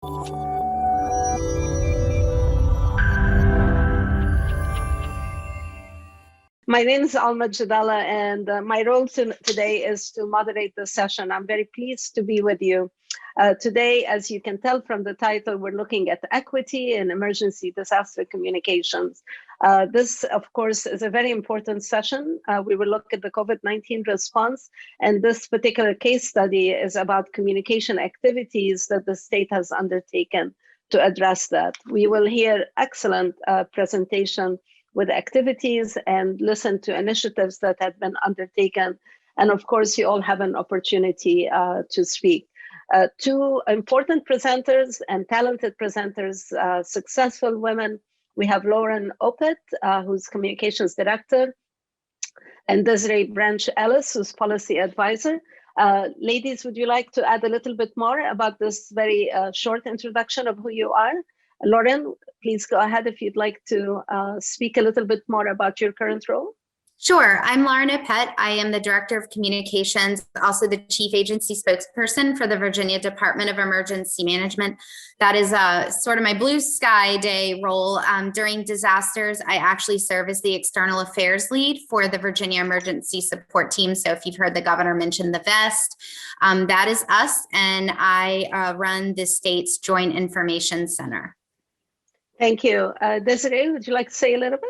My name is Alma Jadala, and my role today is to moderate the session. I'm very pleased to be with you. Today, as you can tell from the title, we're looking at equity in emergency disaster communications. This, of course, is a very important session. We will look at the COVID-19 response, and this particular case study is about communication activities that the state has undertaken to address that. We will hear excellent presentation with activities and listen to initiatives that have been undertaken. And of course, you all have an opportunity to speak. Two important presenters and talented presenters, successful women. We have Lauren Opett, who's Communications Director, and Desiree Branch-Ellis, who's Policy Advisor. Ladies, would you like to add a little bit more about this very short introduction of who you are? Lauren, please go ahead if you'd like to speak a little bit more about your current role. Sure. I'm Lauren Opett. I am the Director of Communications, also the Chief Agency Spokesperson for the Virginia Department of Emergency Management. That is sort of my blue sky day role. During disasters, I actually serve as the External Affairs Lead for the Virginia Emergency Support Team. So if you've heard the governor mention the VEST, that is us, and I run the state's Joint Information Center. Thank you. Desiree, would you like to say a little bit?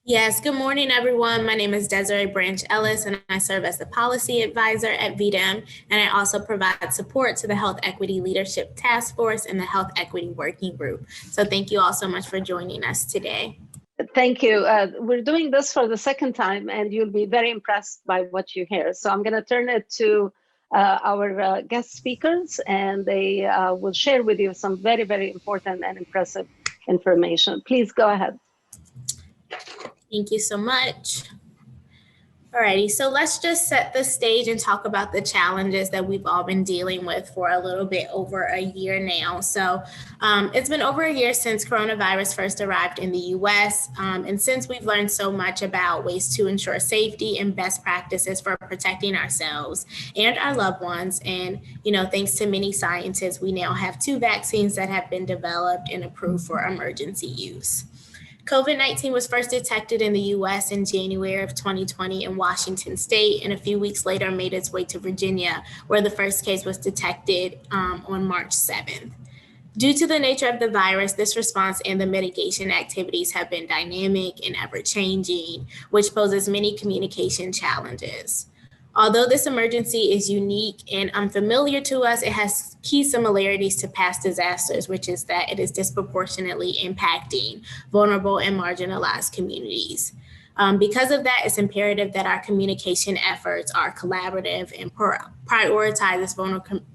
Yes, good morning, everyone. My name is Desiree Branch-Ellis, and I serve as the Policy Advisor at VDEM, and I also provide support to the Health Equity Leadership Task Force and the Health Equity Working Group. So thank you all so much for joining us today. Thank you. We're doing this for the second time, and you'll be very impressed by what you hear. So I'm going to turn it to our guest speakers, and they will share with you some very, very important and impressive information. Please go ahead. Thank you so much. Alrighty, so let's just set the stage and talk about the challenges that we've all been dealing with for a little bit over a year now. So it's been over a year since coronavirus first arrived in the US. And since we've learned so much about ways to ensure safety and best practices for protecting ourselves and our loved ones, and thanks to many scientists, we now have 2 vaccines that have been developed and approved for emergency use. COVID-19 was first detected in the U.S. in January of 2020 in Washington State, and a few weeks later made its way to Virginia, where the first case was detected on March 7th. Due to the nature of the virus, this response and the mitigation activities have been dynamic and ever-changing, which poses many communication challenges. Although this emergency is unique and unfamiliar to us, it has key similarities to past disasters, which is that it is disproportionately impacting vulnerable and marginalized communities. Because of that, it's imperative that our communication efforts are collaborative and prioritize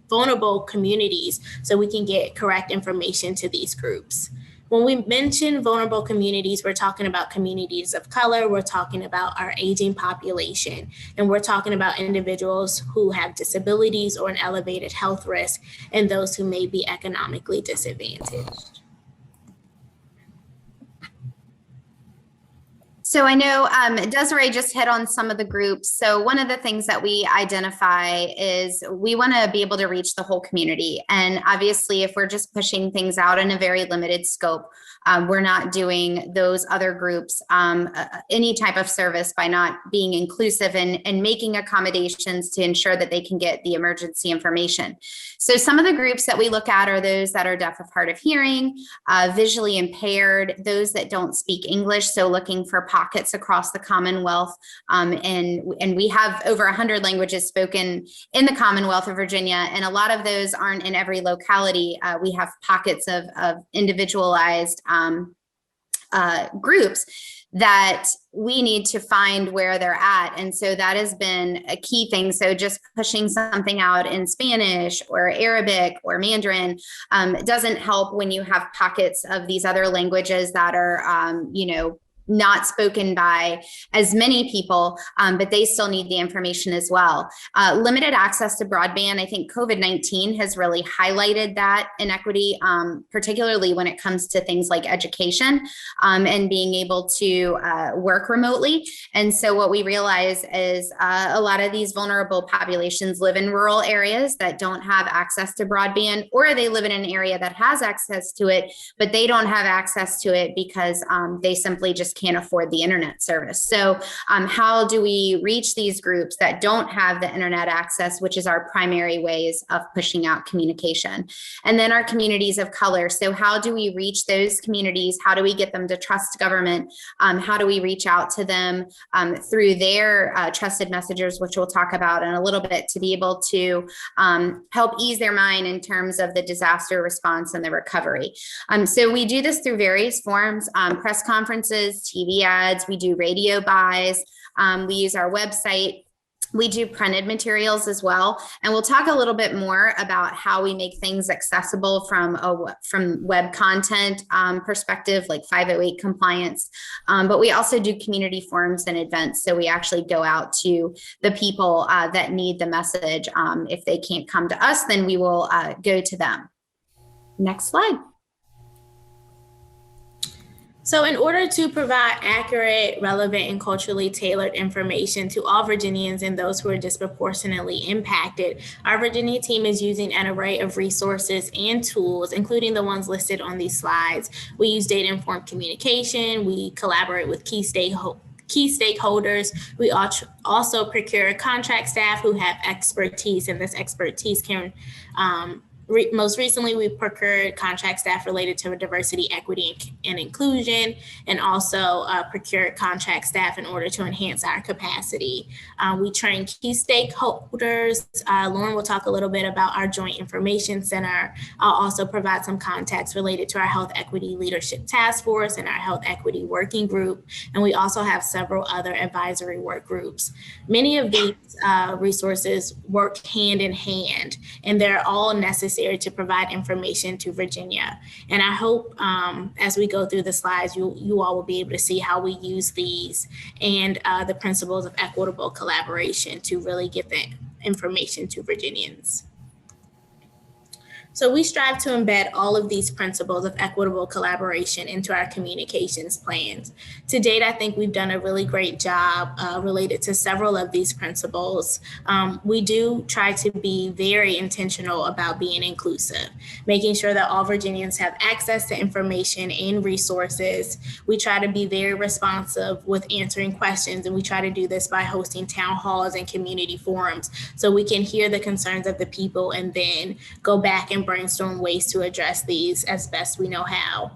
vulnerable communities so we can get correct information to these groups. When we mention vulnerable communities, we're talking about communities of color, we're talking about our aging population, and we're talking about individuals who have disabilities or an elevated health risk, and those who may be economically disadvantaged. So I know Desiree just hit on some of the groups. So one of the things that we identify is we want to be able to reach the whole community. And obviously, if we're just pushing things out in a very limited scope, we're not doing those other groups any type of service by not being inclusive and making accommodations to ensure that they can get the emergency information. So some of the groups that we look at are those that are deaf of hard of hearing, visually impaired, those that don't speak English. So looking for pockets across the Commonwealth. And we have over 100 languages spoken in the Commonwealth of Virginia, and a lot of those aren't in every locality. We have pockets of individualized groups that we need to find where they're at. And so that has been a key thing. So just pushing something out in Spanish or Arabic or Mandarin doesn't help when you have pockets of these other languages that are, not spoken by as many people, but they still need the information as well. Limited access to broadband. I think COVID-19 has really highlighted that inequity, particularly when it comes to things like education and being able to work remotely. And so what we realize is a lot of these vulnerable populations live in rural areas that don't have access to broadband, or they live in an area that has access to it, but they don't have access to it because they simply just can't afford the internet service. So how do we reach these groups that don't have the internet access, which is our primary ways of pushing out communication? And then our communities of color. So how do we reach those communities? How do we get them to trust government? How do we reach out to them through their trusted messengers, which we'll talk about in a little bit, to be able to help ease their mind in terms of the disaster response and the recovery. So we do this through various forms, press conferences, TV ads, we do radio buys, we use our website. We do printed materials as well, and we'll talk a little bit more about how we make things accessible from web content perspective, like 508 compliance. But we also do community forums and events, so we actually go out to the people that need the message. If they can't come to us, then we will go to them. Next slide. So in order to provide accurate, relevant, and culturally tailored information to all Virginians and those who are disproportionately impacted, our Virginia team is using an array of resources and tools, including the ones listed on these slides. We use data-informed communication. We collaborate with key stakeholders. We also procure contract staff who have expertise, and this expertise can most recently, we procured contract staff related to diversity, equity, and inclusion, and also procured contract staff in order to enhance our capacity. We train key stakeholders. Lauren will talk a little bit about our Joint Information Center. I'll also provide some context related to our Health Equity Leadership Task Force and our Health Equity Working Group, and we also have several other advisory work groups. Many of these resources work hand in hand, and they're all necessary to provide information to Virginia. And I hope as we go through the slides, you all will be able to see how we use these and the principles of equitable collaboration to really get the information to Virginians. So we strive to embed all of these principles of equitable collaboration into our communications plans. To date, I think we've done a really great job related to several of these principles. We do try to be very intentional about being inclusive, making sure that all Virginians have access to information and resources. We try to be very responsive with answering questions, and we try to do this by hosting town halls and community forums so we can hear the concerns of the people and then go back and brainstorm ways to address these as best we know how.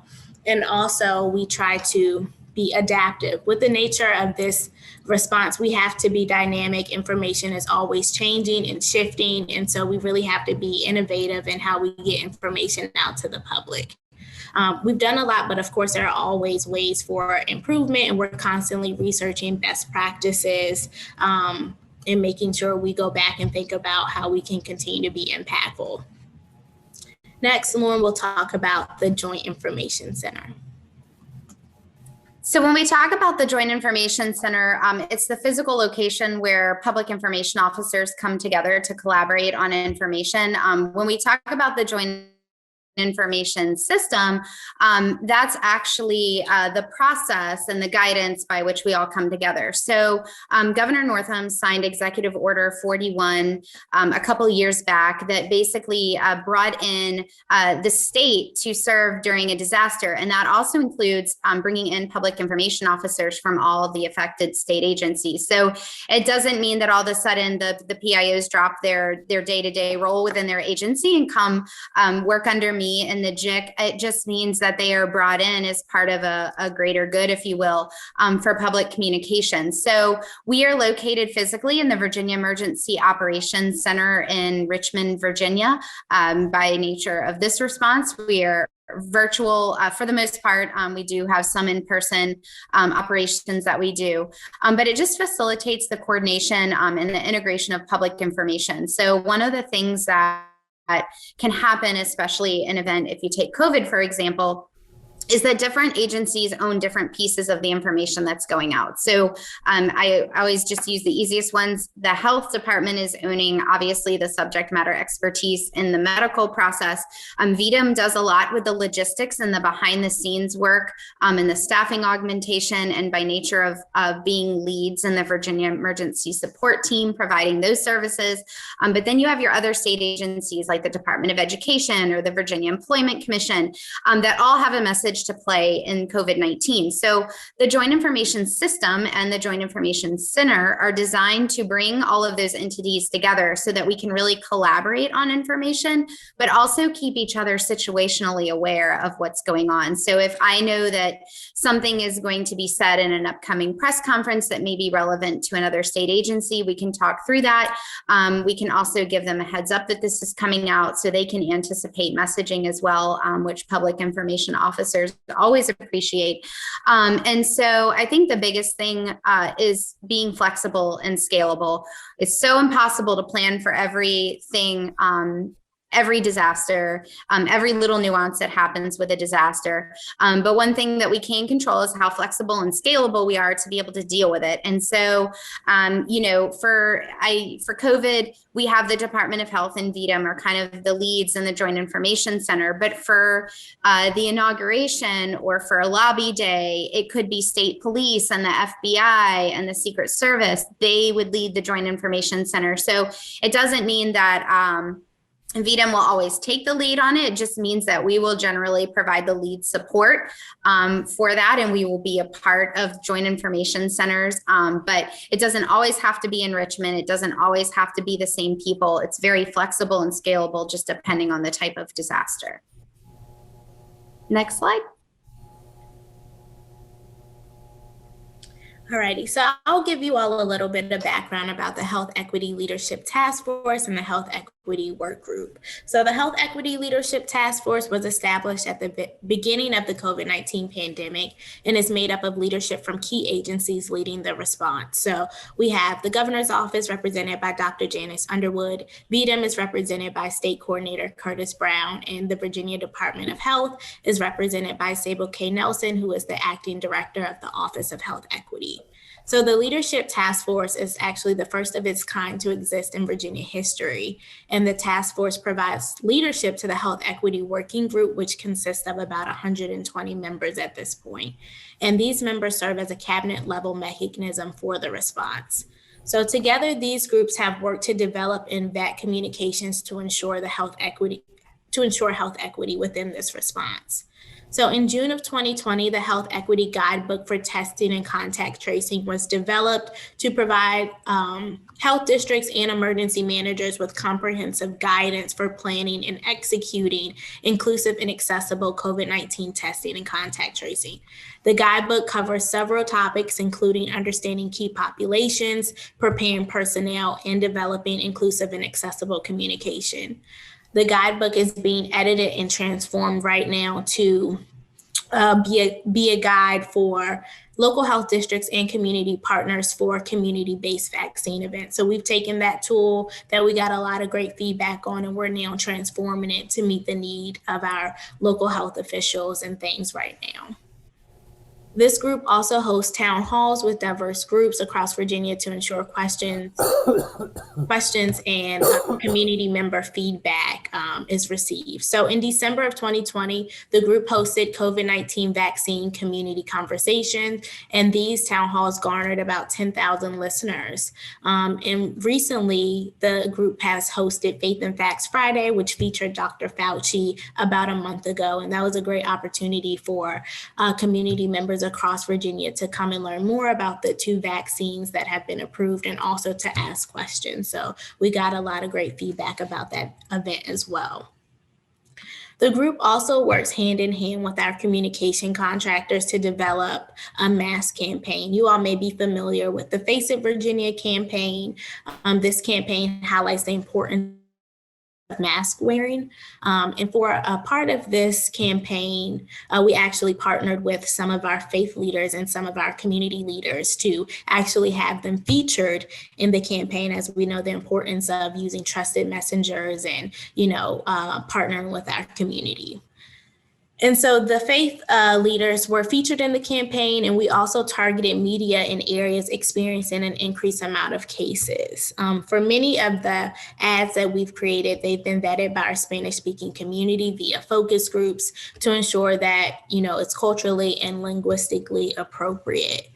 And also we try to be adaptive. With the nature of this response, we have to be dynamic. Information is always changing and shifting. And so we really have to be innovative in how we get information out to the public. We've done a lot, but of course there are always ways for improvement, and we're constantly researching best practices and making sure we go back and think about how we can continue to be impactful. Next, Lauren will talk about the Joint Information Center. So when we talk about the Joint Information Center, it's the physical location where public information officers come together to collaborate on information. When we talk about the Joint Information System, that's actually the process and the guidance by which we all come together. So Governor Northam signed Executive Order 41 a couple of years back that basically brought in the state to serve during a disaster. And that also includes bringing in public information officers from all of the affected state agencies. So it doesn't mean that all of a sudden the PIOs drop their day-to-day role within their agency and come work under me and the GSEC. It just means that they are brought in as part of a greater good, if you will, for public communication. So we are located physically in the Virginia Emergency Operations Center in Richmond, Virginia. By nature of this response, we are virtual for the most part. We do have some in-person operations that we do, but it just facilitates the coordination and the integration of public information. So one of the things that can happen, especially in an event, if you take COVID, for example, is that different agencies own different pieces of the information that's going out. So I always just use the easiest ones. The health department is owning, obviously, the subject matter expertise in the medical process. VEDM does a lot with the logistics and the behind the scenes work and the staffing augmentation, and by nature of being leads in the Virginia Emergency Support Team, providing those services. But then you have your other state agencies like the Department of Education or the Virginia Employment Commission that all have a message to play in COVID-19. So the Joint Information System and the Joint Information Center are designed to bring all of those entities together so that we can really collaborate on information, but also keep each other situationally aware of what's going on. So if I know that something is going to be said in an upcoming press conference that may be relevant to another state agency, we can talk through that. We can also give them a heads up that this is coming out so they can anticipate messaging as well, which public information officers always appreciate. And so I think the biggest thing is being flexible and scalable. It's so impossible to plan for everything, every disaster, every little nuance that happens with a disaster. But one thing that we can control is how flexible and scalable we are to be able to deal with it. And so, for COVID, we have the Department of Health and VEDM are kind of the leads in the Joint Information Center. But for the inauguration or for a lobby day, it could be state police and the FBI and the Secret Service. They would lead the Joint Information Center. So it doesn't mean that VEDM will always take the lead on it. It just means that we will generally provide the lead support for that, and we will be a part of joint information centers. But it doesn't always have to be in Richmond. It doesn't always have to be the same people. It's very flexible and scalable, just depending on the type of disaster. Next slide. Alrighty, so I'll give you all a little bit of background about the Health Equity Leadership Task Force and the Health Equity Work Group. So the Health Equity Leadership Task Force was established at the beginning of the COVID-19 pandemic and is made up of leadership from key agencies leading the response. So we have the Governor's Office represented by Dr. Janice Underwood, VEDM is represented by State Coordinator Curtis Brown, and the Virginia Department of Health is represented by Sable K. Nelson, who is the Acting Director of the Office of Health Equity. So the Leadership Task Force is actually the first of its kind to exist in Virginia history. And the task force provides leadership to the Health Equity Working Group, which consists of about 120 members at this point. And these members serve as a cabinet level mechanism for the response. So together, these groups have worked to develop and vet communications to ensure health equity within this response. So in June of 2020, the Health Equity Guidebook for Testing and Contact Tracing was developed to provide health districts and emergency managers with comprehensive guidance for planning and executing inclusive and accessible COVID-19 testing and contact tracing. The guidebook covers several topics, including understanding key populations, preparing personnel, and developing inclusive and accessible communication. The guidebook is being edited and transformed right now to be a guide for local health districts and community partners for community-based vaccine events. So we've taken that tool that we got a lot of great feedback on, and we're now transforming it to meet the need of our local health officials and things right now. This group also hosts town halls with diverse groups across Virginia to ensure questions and community member feedback is received. So in December of 2020, the group hosted COVID-19 vaccine community conversations, and these town halls garnered about 10,000 listeners. And recently, the group has hosted Faith and Facts Friday, which featured Dr. Fauci about a month ago. And that was a great opportunity for community members across Virginia to come and learn more about the 2 vaccines that have been approved, and also to ask questions. So we got a lot of great feedback about that event as well. The group also works hand in hand with our communication contractors to develop a mask campaign. You all may be familiar with the Face It Virginia campaign. This campaign highlights the importance mask wearing. And for a part of this campaign, we actually partnered with some of our faith leaders and some of our community leaders to actually have them featured in the campaign, as we know the importance of using trusted messengers and, partnering with our community. And so the faith leaders were featured in the campaign, and we also targeted media in areas experiencing an increased amount of cases. For many of the ads that we've created, they've been vetted by our Spanish-speaking community via focus groups to ensure that, it's culturally and linguistically appropriate.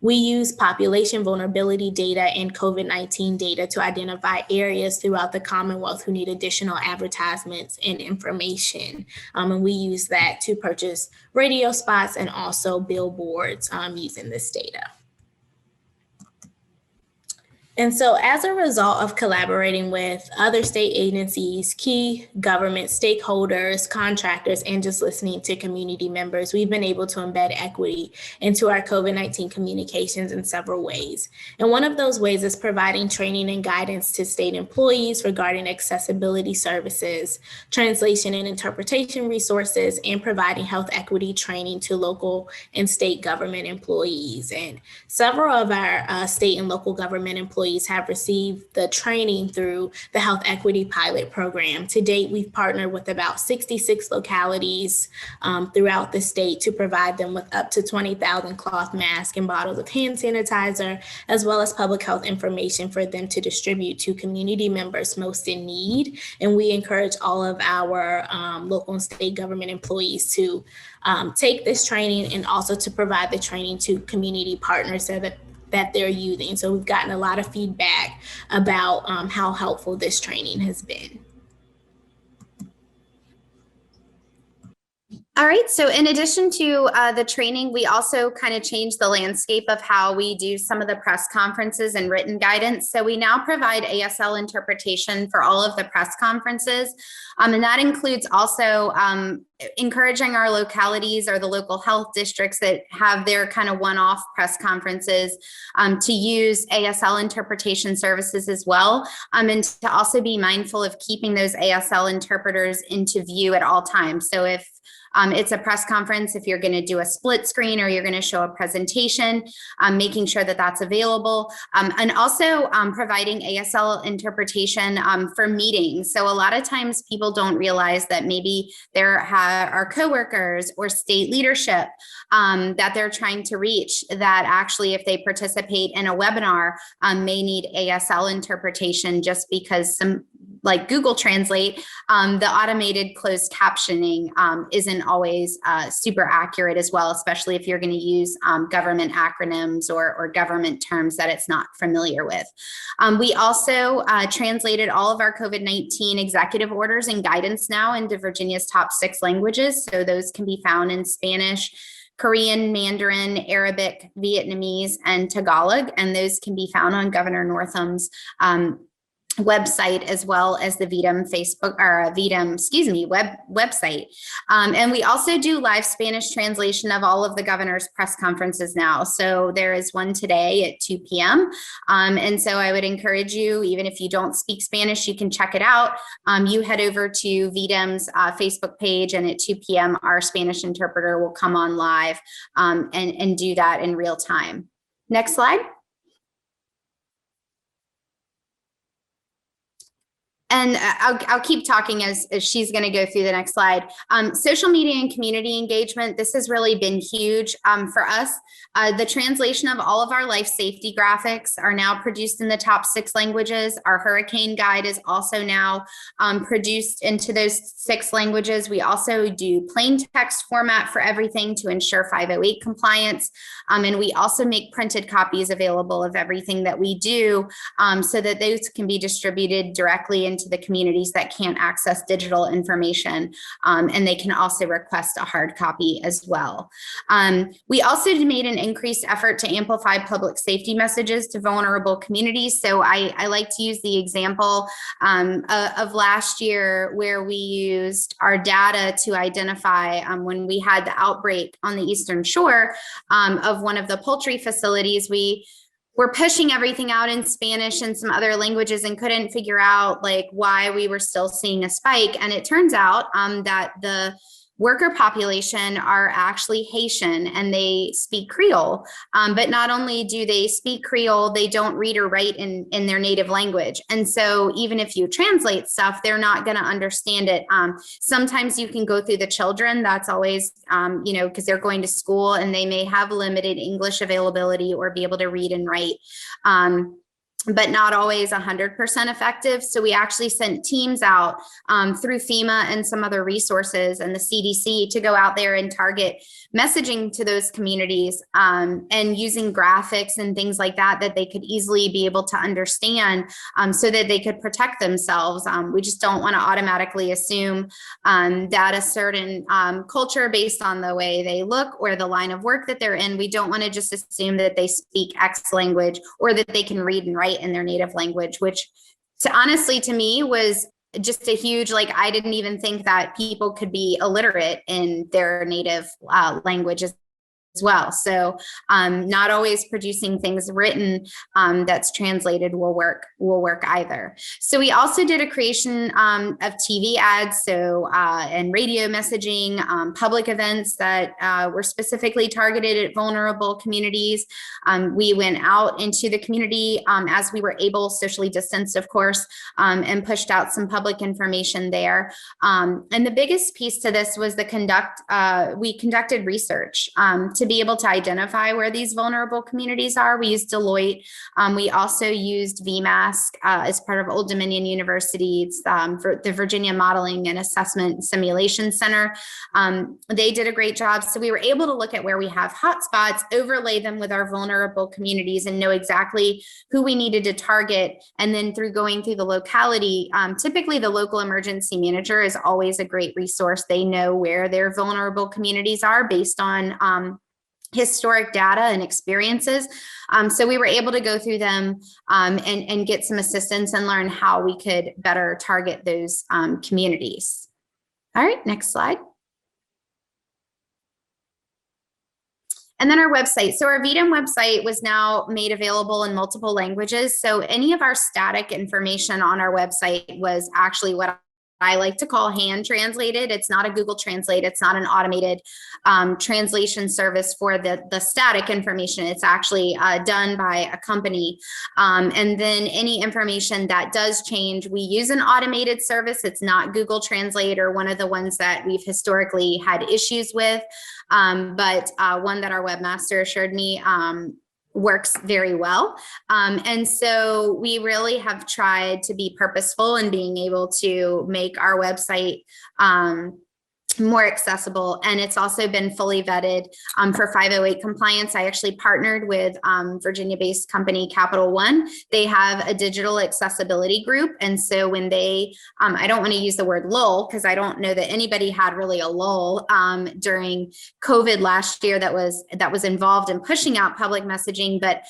We use population vulnerability data and COVID-19 data to identify areas throughout the Commonwealth who need additional advertisements and information. And we use that to purchase radio spots and also billboards using this data. And so as a result of collaborating with other state agencies, key government stakeholders, contractors, and just listening to community members, we've been able to embed equity into our COVID-19 communications in several ways. And one of those ways is providing training and guidance to state employees regarding accessibility services, translation and interpretation resources, and providing health equity training to local and state government employees. And several of our state and local government employees have received the training through the Health Equity Pilot Program. To date, we've partnered with about 66 localities throughout the state to provide them with up to 20,000 cloth masks and bottles of hand sanitizer, as well as public health information for them to distribute to community members most in need. And we encourage all of our local and state government employees to take this training and also to provide the training to community partners that they're using. So we've gotten a lot of feedback about how helpful this training has been. All right, so in addition to the training, we also kind of changed the landscape of how we do some of the press conferences and written guidance. So we now provide ASL interpretation for all of the press conferences. And that includes also encouraging our localities or the local health districts that have their kind of one-off press conferences to use ASL interpretation services as well. And to also be mindful of keeping those ASL interpreters into view at all times. So if it's a press conference, if you're going to do a split screen or you're going to show a presentation, making sure that that's available, and also providing ASL interpretation for meetings. So a lot of times people don't realize that maybe there are coworkers or state leadership that they're trying to reach, that actually if they participate in a webinar may need ASL interpretation, just because like Google Translate, the automated closed captioning isn't always super accurate as well, especially if you're going to use government acronyms or government terms that it's not familiar with. We also translated all of our COVID-19 executive orders and guidance now into Virginia's top 6 languages. So those can be found in Spanish, Korean, Mandarin, Arabic, Vietnamese, and Tagalog. And those can be found on Governor Northam's website, as well as the VEDM website. And we also do live Spanish translation of all of the governor's press conferences now. So there is one today at 2 p.m. And so I would encourage you, even if you don't speak Spanish, you can check it out. You head over to VEDM's Facebook page, and at 2 p.m. our Spanish interpreter will come on live and do that in real time. Next slide. And I'll keep talking as she's going to go through the next slide. Social media and community engagement, this has really been huge for us. The translation of all of our life safety graphics are now produced in the top 6 languages. Our hurricane guide is also now produced into those 6 languages. We also do plain text format for everything to ensure 508 compliance. And we also make printed copies available of everything that we do so that those can be distributed directly into the communities that can't access digital information, and they can also request a hard copy as well. We also made an increased effort to amplify public safety messages to vulnerable communities. So I like to use the example of last year, where we used our data to identify when we had the outbreak on the Eastern Shore of one of the poultry facilities. We're pushing everything out in Spanish and some other languages and couldn't figure out like why we were still seeing a spike. And it turns out that the worker population are actually Haitian and they speak Creole. But not only do they speak Creole, they don't read or write in their native language. And so even if you translate stuff, they're not going to understand it. Sometimes you can go through the children. That's always, because they're going to school and they may have limited English availability or be able to read and write. But not always 100% effective. So we actually sent teams out through FEMA and some other resources and the CDC to go out there and target messaging to those communities and using graphics and things like that they could easily be able to understand so that they could protect themselves. We just don't want to automatically assume that a certain culture based on the way they look or the line of work that they're in, we don't want to just assume that they speak X language or that they can read and write in their native language, which honestly to me was just a huge, I didn't even think that people could be illiterate in their native language as well. So not always producing things written that's translated will work either. So we also did a creation of TV ads, and radio messaging, public events that were specifically targeted at vulnerable communities. We went out into the community as we were able, socially distanced, of course, and pushed out some public information there. And the biggest piece to this was we conducted research to be able to identify where these vulnerable communities are. We used Deloitte. We also used VMask as part of Old Dominion University's for the Virginia Modeling and Assessment Simulation Center. They did a great job. So we were able to look at where we have hotspots, overlay them with our vulnerable communities and know exactly who we needed to target. And then through going through the locality, typically the local emergency manager is always a great resource. They know where their vulnerable communities are based on historic data and experiences. So we were able to go through them and get some assistance and learn how we could better target those communities. All right, next slide. And then our website. So our VDM website was now made available in multiple languages. So any of our static information on our website was actually what I like to call hand translated. It's not a Google Translate. It's not an automated translation service for the static information. It's actually done by a company. And then any information that does change, we use an automated service. It's not Google Translate or one of the ones that we've historically had issues with, but one that our webmaster assured me works very well. And so we really have tried to be purposeful in being able to make our website more accessible. And it's also been fully vetted for 508 compliance. I actually partnered with Virginia-based company Capital One. They have a digital accessibility group. And so when they, I don't want to use the word lull because I don't know that anybody had really a lull during COVID last year that was involved in pushing out public messaging, but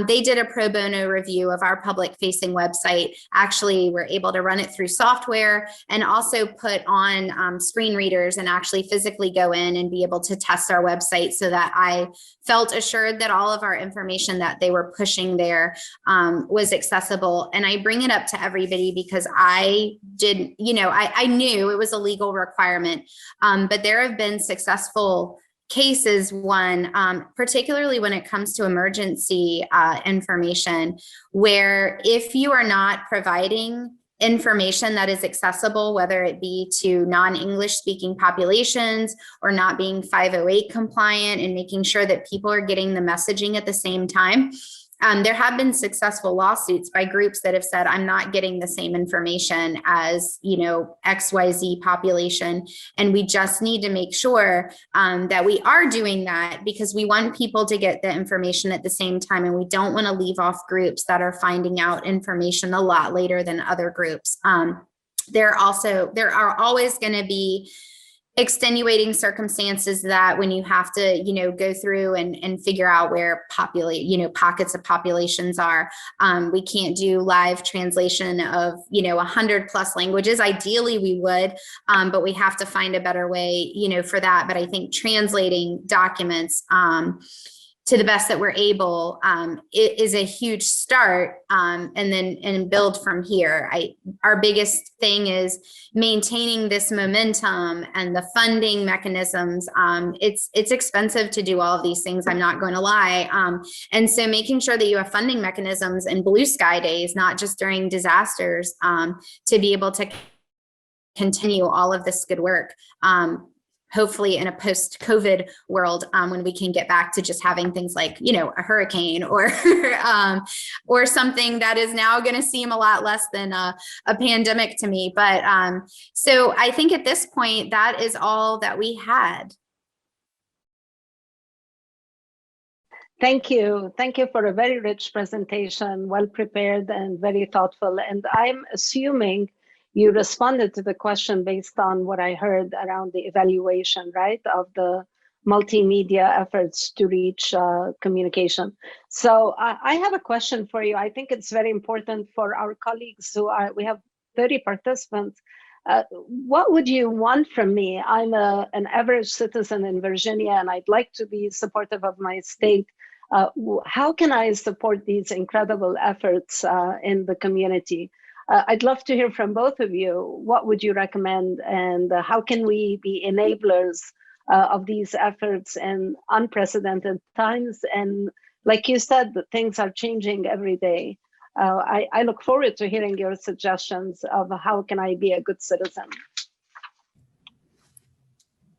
they did a pro bono review of our public facing website. Actually, we're able to run it through software and also put on screen readers and actually physically go in and be able to test our website so that I felt assured that all of our information that they were pushing there was accessible. And I bring it up to everybody because I knew it was a legal requirement, but there have been successful cases, particularly when it comes to emergency information, where if you are not providing information that is accessible, whether it be to non-English speaking populations or not being 508 compliant and making sure that people are getting the messaging at the same time. There have been successful lawsuits by groups that have said, I'm not getting the same information as, XYZ population. And we just need to make sure that we are doing that because we want people to get the information at the same time. And we don't want to leave off groups that are finding out information a lot later than other groups. There are always going to be extenuating circumstances that when you have to, go through and figure out where pockets of populations are. We can't do live translation of, 100+ languages. Ideally we would, but we have to find a better way, for that. But I think translating documents to the best that we're able, it is a huge start, and build from here. Our biggest thing is maintaining this momentum and the funding mechanisms. It's expensive to do all of these things, I'm not going to lie. And so making sure that you have funding mechanisms and blue sky days, not just during disasters, to be able to continue all of this good work. Hopefully in a post-COVID world, when we can get back to just having things like, a hurricane or or something that is now going to seem a lot less than a pandemic to me. But so I think at this point, that is all that we had. Thank you. Thank you for a very rich presentation, well prepared and very thoughtful. And I'm assuming you responded to the question based on what I heard around the evaluation, right, of the multimedia efforts to reach communication. So I have a question for you. I think it's very important for our colleagues we have 30 participants. What would you want from me? I'm an average citizen in Virginia, and I'd like to be supportive of my state. How can I support these incredible efforts in the community? I'd love to hear from both of you. What would you recommend, and how can we be enablers of these efforts in unprecedented times? And like you said, things are changing every day. I look forward to hearing your suggestions of how can I be a good citizen.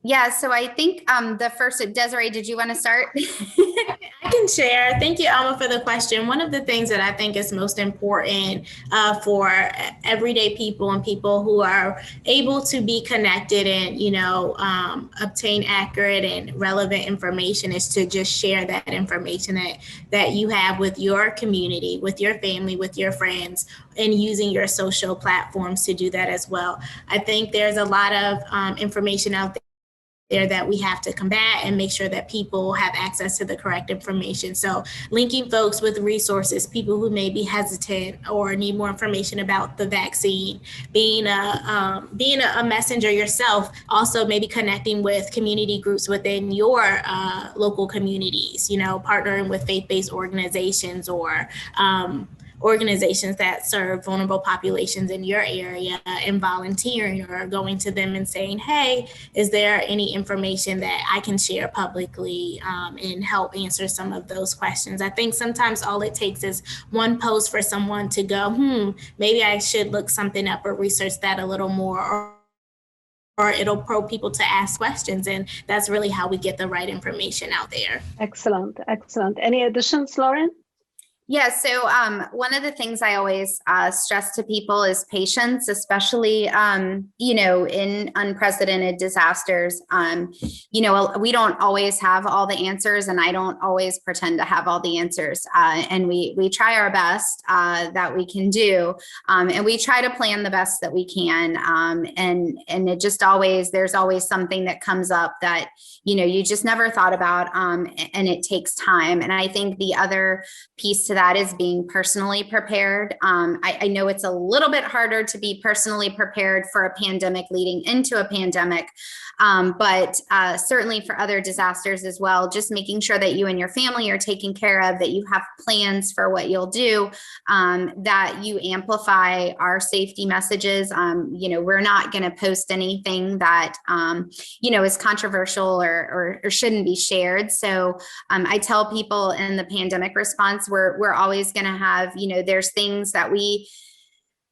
Yeah, so I think the first, Desiree, did you want to start? I can share. Thank you, Alma, for the question. One of the things that I think is most important for everyday people and people who are able to be connected and, obtain accurate and relevant information is to just share that information that you have with your community, with your family, with your friends, and using your social platforms to do that as well. I think there's a lot of information out there that we have to combat and make sure that people have access to the correct information. So linking folks with resources, people who may be hesitant or need more information about the vaccine, being a messenger yourself, also maybe connecting with community groups within your local communities, partnering with faith-based organizations or organizations that serve vulnerable populations in your area and volunteering or going to them and saying, hey, is there any information that I can share publicly and help answer some of those questions? I think sometimes all it takes is one post for someone to go, maybe I should look something up or research that a little more, or it'll probe people to ask questions. And that's really how we get the right information out there. Excellent, excellent. Any additions, Lauren? Yeah, so one of the things I always stress to people is patience, especially, in unprecedented disasters. We don't always have all the answers, and I don't always pretend to have all the answers. And we try our best that we can do, and we try to plan the best that we can. And it just there's always something that comes up that, you just never thought about, and it takes time. And I think the other piece to that is being personally prepared. I know it's a little bit harder to be personally prepared for a pandemic leading into a pandemic, but certainly for other disasters as well, just making sure that you and your family are taken care of, that you have plans for what you'll do, that you amplify our safety messages. We're not going to post anything that, is controversial or shouldn't be shared. So I tell people in the pandemic response, we're always going to have, there's things that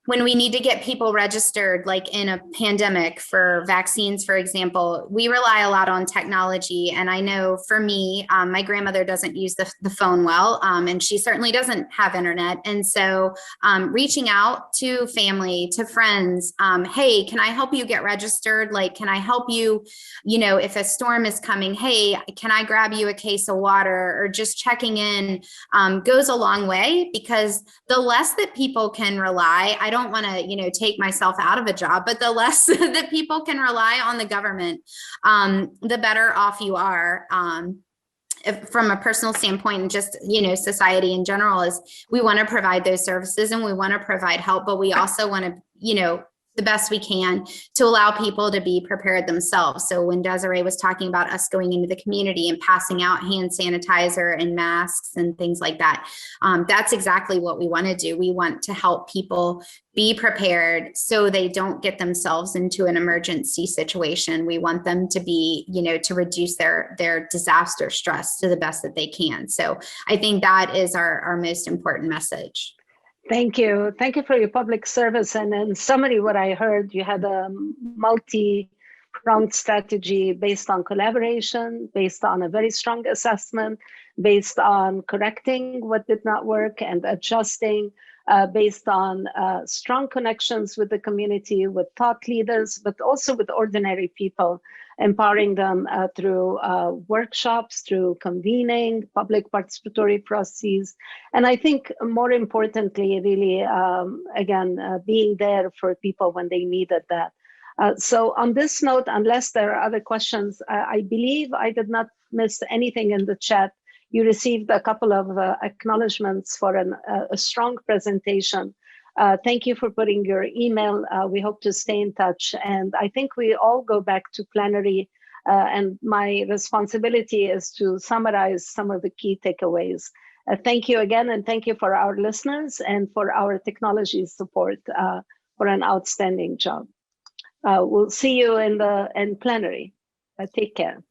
when we need to get people registered, like in a pandemic for vaccines, for example, we rely a lot on technology. And I know for me, my grandmother doesn't use the phone well, and she certainly doesn't have internet. And so reaching out to family, to friends, hey, can I help you get registered? Like, can I help you, if a storm is coming, hey, can I grab you a case of water? Or just checking in goes a long way, because the less that people can rely, I don't want to, take myself out of a job, but the less that people can rely on the government, the better off you are. From a personal standpoint, and just, society in general, is we want to provide those services and we want to provide help, but we also want to, the best we can to allow people to be prepared themselves. So when Desiree was talking about us going into the community and passing out hand sanitizer and masks and things like that, that's exactly what we want to do. We want to help people be prepared so they don't get themselves into an emergency situation. We want them to be, to reduce their disaster stress to the best that they can. So I think that is our most important message. Thank you. Thank you for your public service. And in summary, what I heard, you had a multi-pronged strategy based on collaboration, based on a very strong assessment, based on correcting what did not work and adjusting, based on strong connections with the community, with thought leaders, but also with ordinary people, empowering them through workshops, through convening, public participatory processes. And I think more importantly, really, again, being there for people when they needed that. So on this note, unless there are other questions, I believe I did not miss anything in the chat. You received a couple of acknowledgements for a strong presentation. Thank you for putting your email. We hope to stay in touch. And I think we all go back to plenary. And my responsibility is to summarize some of the key takeaways. Thank you again. And thank you for our listeners and for our technology support for an outstanding job. We'll see you in plenary. Take care.